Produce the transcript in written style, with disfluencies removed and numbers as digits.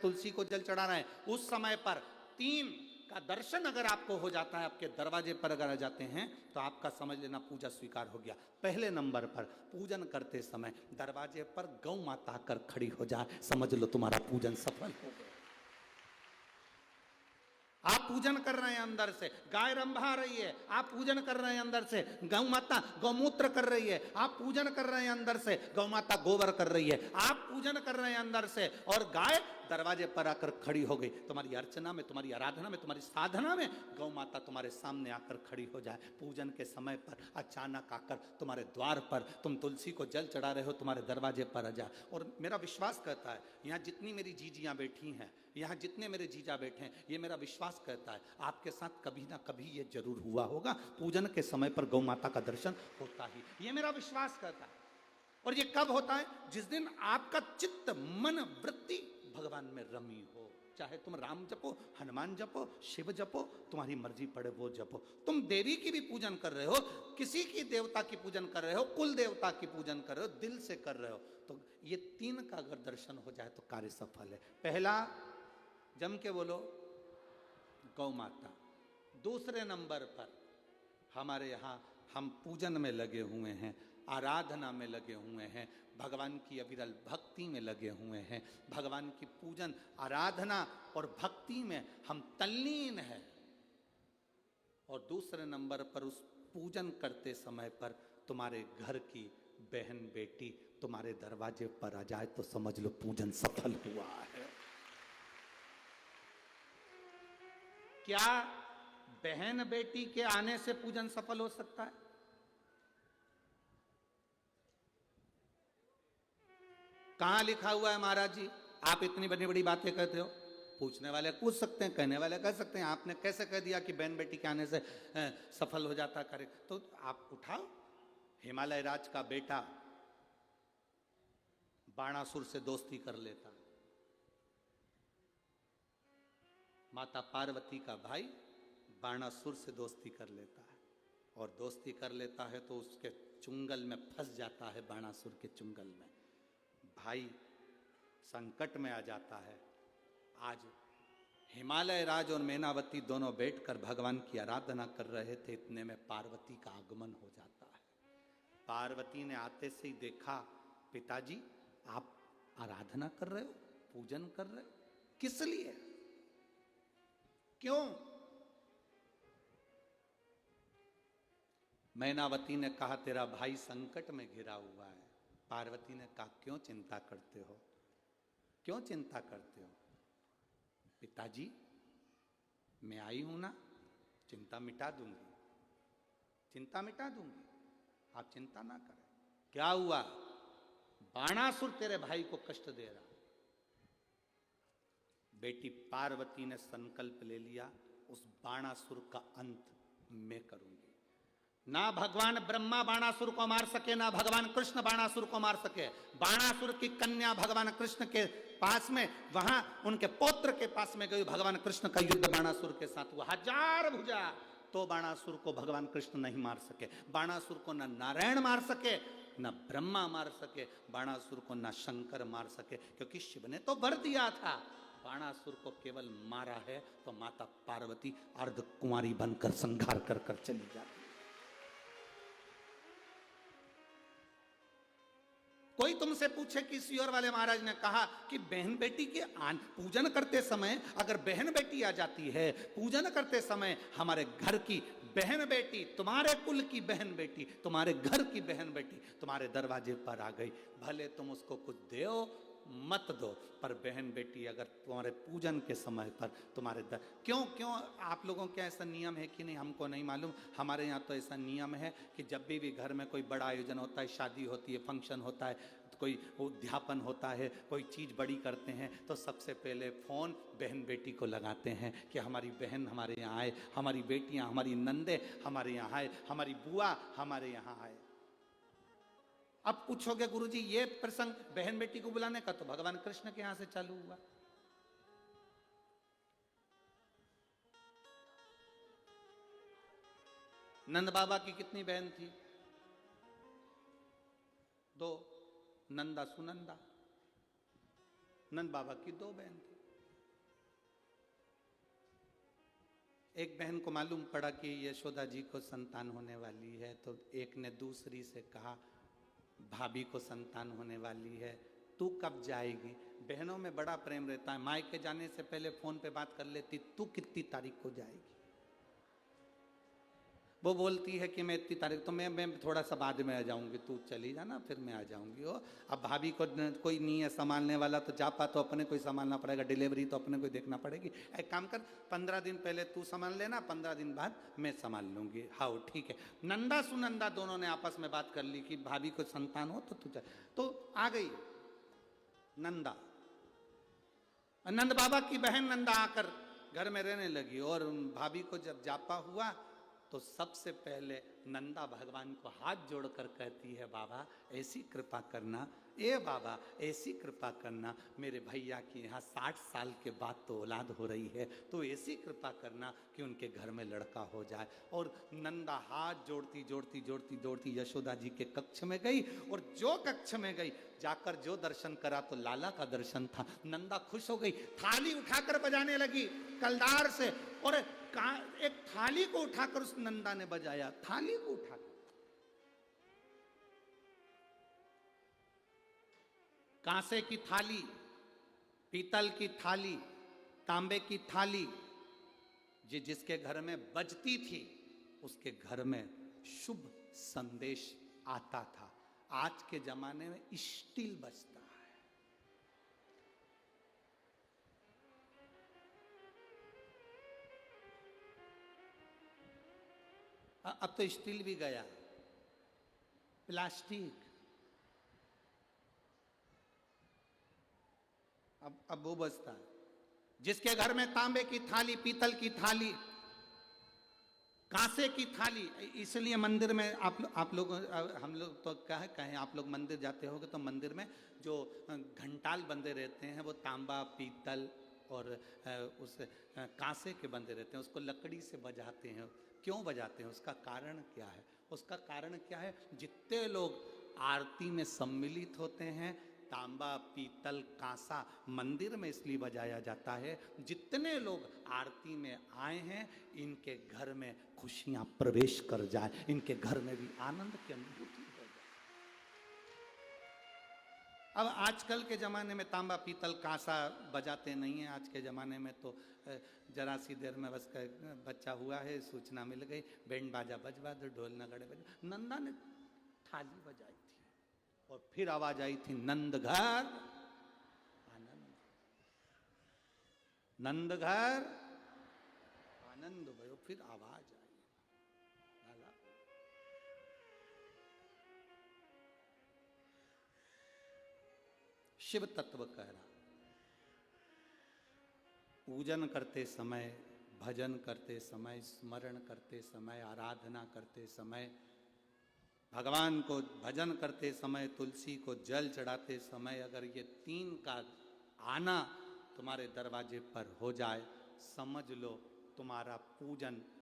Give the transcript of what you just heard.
तुलसी को जल चढ़ा रहे हैं, उस समय पर 3 का दर्शन अगर आपको हो जाता है, आपके दरवाजे पर अगर आ जाते हैं, तो आपका समझ लेना पूजा स्वीकार हो गया। पहले नंबर पर पूजन करते समय दरवाजे पर गौ माता आकर खड़ी हो जाए, समझ लो तुम्हारा पूजन सफल हो गया। आप पूजन कर रहे हैं अंदर से, गाय रंभा रही है, आप पूजन कर रहे हैं अंदर से, गौ माता गौमूत्र कर रही है, आप पूजन कर रहे हैं अंदर से, गौ माता गोबर कर रही है, आप पूजन कर रहे हैं अंदर से, और गाय दरवाजे पर आकर खड़ी हो गई। तुम्हारी अर्चना में, तुम्हारी आराधना में, तुम्हारी साधना में गौ माता तुम्हारे सामने आकर खड़ी हो जाए। पूजन के समय पर अचानक आकर तुम्हारे द्वार पर, तुम तुलसी को जल चढ़ा रहे हो, तुम्हारे दरवाजे पर आ जाए। और मेरा विश्वास कहता है, यहाँ जितनी मेरी जीजियाँ बैठी हैं, यहाँ जितने मेरे जीजा बैठे हैं, ये मेरा विश्वास कहता है आपके साथ कभी ना कभी ये जरूर हुआ होगा, पूजन के समय पर गौ माता का दर्शन होता ही, ये मेरा विश्वास कहता है। और ये कब होता है? जिस दिन आपका चित्त, मन, वृत्ति भगवान में रमी हो। चाहे तुम राम जपो, हनुमान जपो, शिव जपो, तुम्हारी मर्जी पड़े वो जपो। तुम देवी की भी पूजन कर रहे हो, किसी की देवता की पूजन कर रहे हो, कुल देवता की पूजन कर रहे हो, दिल से कर रहे हो, तो ये 3 का अगर दर्शन हो जाए तो कार्य सफल है। पहला, जम के बोलो, गौ माता। दूसरे नंबर पर हमारे यहाँ हम पूजन में लगे हुए हैं, आराधना में लगे हुए हैं, भगवान की अविरल भक्ति में लगे हुए हैं, भगवान की पूजन, आराधना और भक्ति में हम तल्लीन हैं। और दूसरे नंबर पर उस पूजन करते समय पर तुम्हारे घर की बहन बेटी तुम्हारे दरवाजे पर आ जाए तो समझ लो पूजन सफल हुआ है। क्या बहन बेटी के आने से पूजन सफल हो सकता है? कहां लिखा हुआ है महाराज जी? आप इतनी बड़ी बड़ी बातें कहते हो। पूछने वाले पूछ सकते हैं, कहने वाले कह सकते हैं, आपने कैसे कह दिया कि बहन बेटी के आने से सफल हो जाता कार्य? तो आप उठाओ, हिमालय राज का बेटा बाणासुर से दोस्ती कर लेता, माता पार्वती का भाई बाणासुर से दोस्ती कर लेता है, और दोस्ती कर लेता है तो उसके चुंगल में फंस जाता है, बाणासुर के चुंगल में भाई संकट में आ जाता है। आज हिमालय राज और मैनावती दोनों बैठकर भगवान की आराधना कर रहे थे, इतने में पार्वती का आगमन हो जाता है। पार्वती ने आते से ही देखा, पिताजी आप आराधना कर रहे हो, पूजन कर रहे हो, किस लिए, क्यों? मैनावती ने कहा तेरा भाई संकट में घिरा हुआ है। पार्वती ने कहा क्यों चिंता करते हो, क्यों चिंता करते हो? पिताजी मैं आई हूं ना, चिंता मिटा दूंगी, चिंता मिटा दूंगी, आप चिंता ना करें। क्या हुआ? बाणासुर तेरे भाई को कष्ट दे रहा। बेटी पार्वती ने संकल्प ले लिया, उस बाणासुर का अंत मैं करूंगी। ना भगवान ब्रह्मा बाणासुर को मार सके, ना भगवान कृष्ण बाणासुर को मार सके। बाणासुर की कन्या भगवान कृष्ण के पास में, वहां उनके पौत्र के पास में गई, भगवान कृष्ण का युद्ध बाणासुर के साथ हुआ, 1000 भुजा, तो बाणासुर को भगवान कृष्ण नहीं मार सके। बाणासुर को न नारायण मार सके, न ब्रह्मा मार सके, बाणासुर को न शंकर मार सके, क्योंकि शिव ने तो वर दिया था। बाणासुर को केवल मारा है तो माता पार्वती अर्ध कुंवारी बनकर संहार कर कर चली जाती। कोई तुमसे पूछे कि सियोर वाले महाराज ने कहा कि बहन बेटी के पूजन करते समय अगर बहन बेटी आ जाती है, पूजन करते समय हमारे घर की बहन बेटी, तुम्हारे कुल की बहन बेटी, तुम्हारे घर की बहन बेटी तुम्हारे दरवाजे पर आ गई, भले तुम उसको कुछ दो मत दो, पर बहन बेटी अगर तुम्हारे पूजन के समय पर तुम्हारे क्यों आप लोगों के ऐसा नियम है कि नहीं हमको नहीं मालूम। हमारे यहाँ तो ऐसा नियम है कि जब भी घर में कोई बड़ा आयोजन होता है, शादी होती है, फंक्शन होता है, कोई उद्यापन होता है, कोई चीज़ बड़ी करते हैं, तो सबसे पहले फ़ोन बहन बेटी को लगाते हैं कि हमारी बहन हमारे यहाँ आए, हमारी बेटियाँ, हमारी नंदे हमारे यहाँ आए, हमारी बुआ हमारे यहाँ आए। अब पूछोगे गुरुजी ये प्रसंग बहन बेटी को बुलाने का तो भगवान कृष्ण के यहां से चालू हुआ। नंद बाबा की कितनी बहन थी? 2, नंदा सुनंदा। नंद बाबा की 2 बहन थी। एक बहन को मालूम पड़ा कि यशोदा जी को संतान होने वाली है, तो एक ने दूसरी से कहा भाभी को संतान होने वाली है, तू कब जाएगी? बहनों में बड़ा प्रेम रहता है, मायके जाने से पहले फोन पे बात कर लेती, तू कितनी तारीख को जाएगी? वो बोलती है कि मैं इतनी तारीख, तो मैं थोड़ा सा बाद में आ जाऊंगी, तू चली जाना फिर मैं आ जाऊंगी। ओ अब भाभी को कोई नहीं है संभालने वाला, तो जापा तो अपने को ही संभालना पड़ेगा, डिलीवरी तो अपने को ही देखना पड़ेगी। एक काम कर, 15 दिन पहले तू संभाल लेना, 15 दिन बाद मैं संभाल लूंगी। हाँ ठीक है। नंदा सुनंदा दोनों ने आपस में बात कर ली कि भाभी को संतान हो तो तू चल। तो आ गई नंदा, नंद बाबा की बहन नंदा आकर घर में रहने लगी, और भाभी को जब जापा हुआ तो सबसे पहले नंदा भगवान को हाथ जोड़कर कहती है, बाबा ऐसी कृपा करना, ए बाबा ऐसी कृपा करना, मेरे भैया की यहाँ 60 साल के बाद तो औलाद हो रही है, तो ऐसी कृपा करना कि उनके घर में लड़का हो जाए। और नंदा हाथ जोड़ती जोड़ती जोड़ती जोड़ती यशोदा जी के कक्ष में गई, और जो कक्ष में गई जाकर जो दर्शन करा तो लाला का दर्शन था। नंदा खुश हो गई, थाली उठाकर बजाने लगी कलदार से, और एक थाली को उठाकर उस नंदा ने बजाया, थाली को उठाकर। कांसे की थाली, पीतल की थाली, तांबे की थाली, जिसके घर में बजती थी उसके घर में शुभ संदेश आता था। आज के जमाने में स्टील बजता है। अब तो स्टील भी गया, प्लास्टिक, अब वो बचता है। जिसके घर में तांबे की थाली, पीतल की थाली, कांसे की थाली, इसलिए मंदिर में आप लोग, हम लोग तो क्या है कहें, आप लोग मंदिर जाते होगे तो मंदिर में जो घंटाल बंदे रहते हैं वो तांबा, पीतल और उस कांसे के बंदे रहते हैं, उसको लकड़ी से बजाते हैं। क्यों बजाते हैं? उसका कारण क्या है? उसका कारण क्या है? जितने लोग आरती में सम्मिलित होते हैं, तांबा, पीतल, कांसा मंदिर में इसलिए बजाया जाता है, जितने लोग आरती में आए हैं इनके घर में खुशियां प्रवेश कर जाए, इनके घर में भी आनंद की अनुभूति हो जाए। अब आजकल के ज़माने में तांबा, पीतल, कांसा बजाते नहीं हैं। आज के ज़माने में तो जरा सी देर में बस बच्चा हुआ है, सूचना मिल गई, बैंड बाजा बजवा दो, ढोल नगाड़े बजवा। नंदा ने थाली बजाई थी और फिर आवाज आई थी, नंद घर आनंद, नंद घर आनंद भयो। फिर आवाज आई, शिव तत्व कह रहा, पूजन करते समय, भजन करते समय, स्मरण करते समय, आराधना करते समय, भगवान को भजन करते समय, तुलसी को जल चढ़ाते समय, अगर ये 3 का आना तुम्हारे दरवाजे पर हो जाए, समझ लो तुम्हारा पूजन